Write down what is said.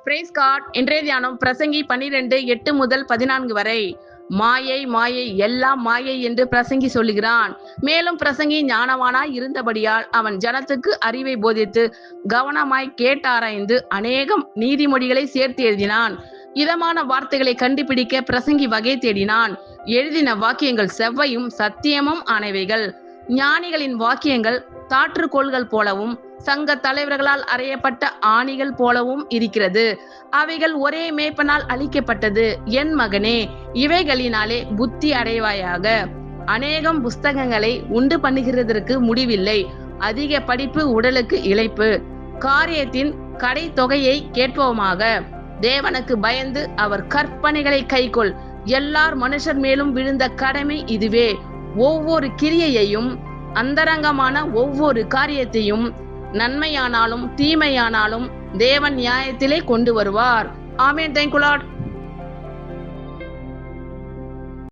Price God. இன்றைய தியானம் பிரசங்கி 12:8 முதல் 14 வரை. மாயை மாயை எல்லாம் மாயை என்று பிரசங்கி சொல்லுகிறான். மேலும் பிரசங்கி ஞானவானாய் இருந்தபடியால் அவன் ஜனத்துக்கு அறிவை போதித்து கவனமாய் கேட்டாராய்ந்து அநேகம் நீதிமொழிகளை சேர்த்து எழுதினான். இதமான வார்த்தைகளை கண்டுபிடிக்க பிரசங்கி வகை தேடினான். எழுதின வாக்கியங்கள் செவ்வையும் சத்தியமும் ஆனவைகள். ஞானிகளின் வாக்கியங்கள் தாற்றுக்கோள்கள் போலவும் சங்க தலைவர்களால் அறையப்பட்ட ஆணிகள் போலவும் இருக்கிறது. அவைகள் ஒரே மேய்ப்பனால் அளிக்கப்பட்டது. என் மகனே, இவைகளினாலே புத்தி அடைவாயாக. அநேகம் புஸ்தகங்களை உண்டு பண்ணுகிறதற்கு முடிவில்லை. அதிக படிப்பு உடலுக்கு இளைப்பு. காரியத்தின் கடை தொகையை கேட்போமாக. தேவனுக்கு பயந்து அவர் கற்பனைகளை கைக்கொள். எல்லார் மனுஷர் மேலும் விழுந்த கடமை இதுவே. ஒவ்வொரு கிரியையையும் அந்தரங்கமான ஒவ்வொரு காரியத்தையும் நன்மையானாலும் தீமையானாலும் தேவன் நியாயத்திலே கொண்டு வருவார். ஆமென். Thank you Lord.